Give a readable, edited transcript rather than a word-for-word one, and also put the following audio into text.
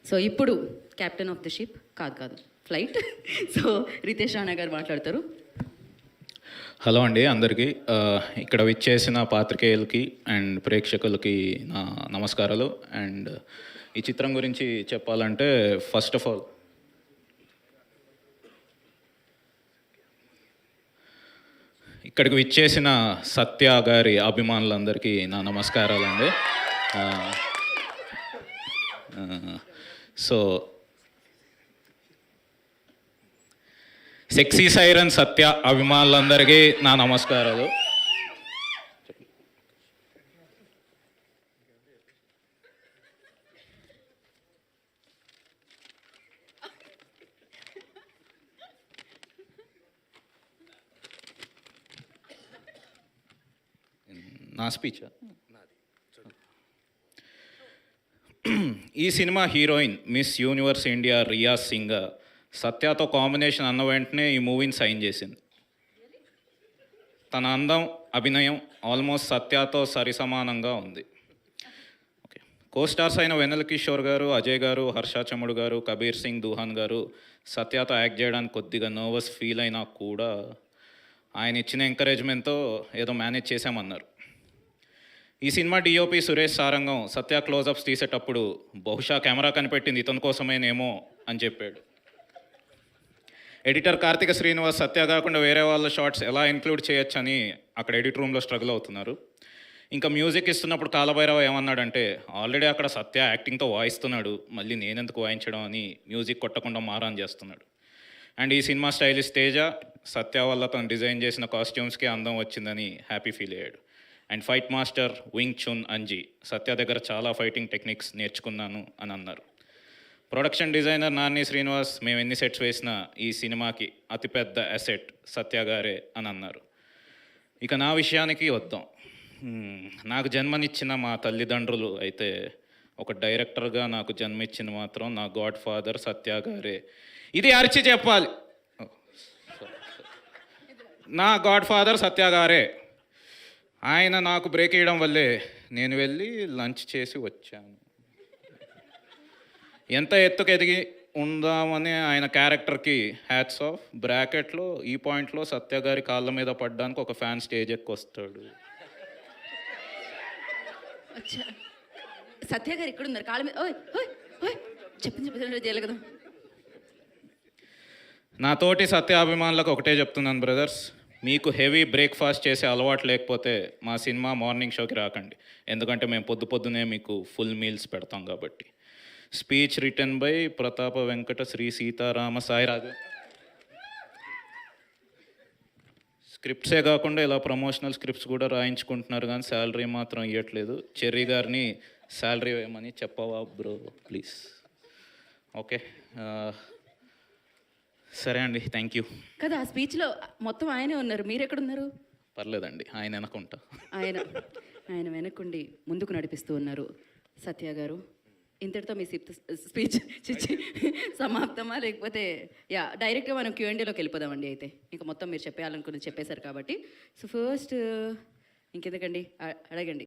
So ఇప్పుడు captain of the ship కాదు flight. So Riteish Rana గారు మాట్లాడతారు. హలో అండి అందరికీ. ఇక్కడ విచ్చేసిన పాత్రికేయులకి అండ్ ప్రేక్షకులకి నా నమస్కారాలు. అండ్ ఈ చిత్రం గురించి చెప్పాలంటే ఫస్ట్ ఆఫ్ ఆల్ ఇక్కడికి విచ్చేసిన సత్య గారి అభిమానులందరికీ నా నమస్కారాలండి. సో సెక్సీ సైరన్ సత్య అభిమానులందరికీ నా నమస్కారాలు. నా స్పీచ్. ఈ cinema heroine miss universe India Riya Singh సత్యతో కాంబినేషన్ అన్న వెంటనే ఈ మూవీని సైన్ చేసింది. తన అందం, అభినయం ఆల్మోస్ట్ సత్యతో సరిసమానంగా ఉంది. ఓకే, కోస్టార్స్ అయిన వెన్నెల కిషోర్ గారు, అజయ్ గారు, హర్ష చమ్ముడు గారు, కబీర్ సింగ్ దుహాన్ గారు సత్యతో యాక్ట్ చేయడానికి కొద్దిగా నర్వస్ ఫీల్ అయినా కూడా ఆయన ఇచ్చిన ఎంకరేజ్మెంట్తో ఏదో మేనేజ్ చేశామన్నారు. ఈ సినిమా డిఓపి సురేష్ సారంగం సత్య క్లోజప్స్ తీసేటప్పుడు బహుశా కెమెరా కనిపెట్టింది ఇతని కోసమేనేమో అని చెప్పాడు. ఎడిటర్ కార్తిక శ్రీనివాస్ సత్య కాకుండా వేరే వాళ్ళ షార్ట్స్ ఎలా ఇంక్లూడ్ చేయొచ్చని అక్కడ ఎడిట్ రూమ్లో స్ట్రగుల్ అవుతున్నారు. ఇంకా మ్యూజిక్ ఇస్తున్నప్పుడు కాలభైరవ ఏమన్నాడంటే, ఆల్రెడీ అక్కడ సత్య యాక్టింగ్తో వాయిస్తున్నాడు, మళ్ళీ నేనెందుకు వాయించడం అని మ్యూజిక్ కొట్టకుండా మారాన్ చేస్తున్నాడు. అండ్ ఈ సినిమా స్టైలిస్ట్ తేజ సత్య వల్ల తను డిజైన్ చేసిన కాస్ట్యూమ్స్కి అందం వచ్చిందని హ్యాపీ ఫీల్ అయ్యాడు. And fight master Wing Chun Anji Satya దగ్గర చాలా ఫైటింగ్ టెక్నిక్స్ నేర్చుకున్నాను అని అన్నారు. ప్రొడక్షన్ డిజైనర్ నాని శ్రీనివాస్ మేము ఎన్ని సెట్స్ వేసినా ఈ సినిమాకి అతిపెద్ద అసెట్ సత్య గారే అని అన్నారు. ఇక నా విషయానికి వద్దాం. నాకు జన్మనిచ్చిన మా తల్లిదండ్రులు అయితే ఒక డైరెక్టర్గా నాకు జన్మిచ్చిన మాత్రం నా గాడ్ ఫాదర్ సత్య గారే. ఇది అరిచి చెప్పాలి, నా గాడ్ ఫాదర్ సత్య గారే. ఆయన నాకు బ్రేక్ వేయడం వల్లే నేను వెళ్ళి లంచ్ చేసి వచ్చాను. ఎంత ఎత్తుకు ఎదిగి ఉందామని ఆయన క్యారెక్టర్కి హ్యాట్స్ ఆఫ్. బ్రాకెట్లో ఈ పాయింట్లో సత్య గారి కాళ్ళ మీద పడ్డానికి ఒక ఫ్యాన్ స్టేజ్ ఎక్కి వస్తాడు. సత్య గారు ఇక్కడ ఉన్నారు కాళ్ళ మీద. చెప్పింది చేయలేదు కదా. నా తోటి సత్యాభిమానులకు ఒకటే చెప్తున్నాను బ్రదర్స్, మీకు హెవీ బ్రేక్ఫాస్ట్ చేసే అలవాటు లేకపోతే మా సినిమా మార్నింగ్ షోకి రాకండి, ఎందుకంటే మేము పొద్దునే మీకు ఫుల్ మీల్స్ పెడతాం కాబట్టి. స్పీచ్ రిటర్న్ బై ప్రతాప వెంకట శ్రీ సీతారామ సాయిరాజు. స్క్రిప్ట్సే కాకుండా ఇలా ప్రమోషనల్ స్క్రిప్ట్స్ కూడా రాయించుకుంటున్నారు కానీ శాలరీ మాత్రం ఇవ్వట్లేదు. చెర్రీ గారిని శాలరీ వేయమని చెప్పవా బ్రో ప్లీజ్. ఓకే, సరే అండి, థ్యాంక్ యూ. కదా ఆ స్పీచ్లో మొత్తం ఆయనే ఉన్నారు, మీరు ఎక్కడున్నారు? పర్లేదండి, ఆయన వెనకుంటా. ఆయన వెనకుండి ముందుకు నడిపిస్తూ ఉన్నారు. సత్య గారు, ఇంతటితో మీ స్పీచ్ సమాప్తమా, లేకపోతే డైరెక్ట్గా మనం Q&Aలోకి వెళ్ళిపోదామండి. అయితే ఇంకా మొత్తం మీరు చెప్పేయాలనుకుని చెప్పేశారు కాబట్టి, సో ఫస్ట్ ఇంకెందుకండి, అడగండి.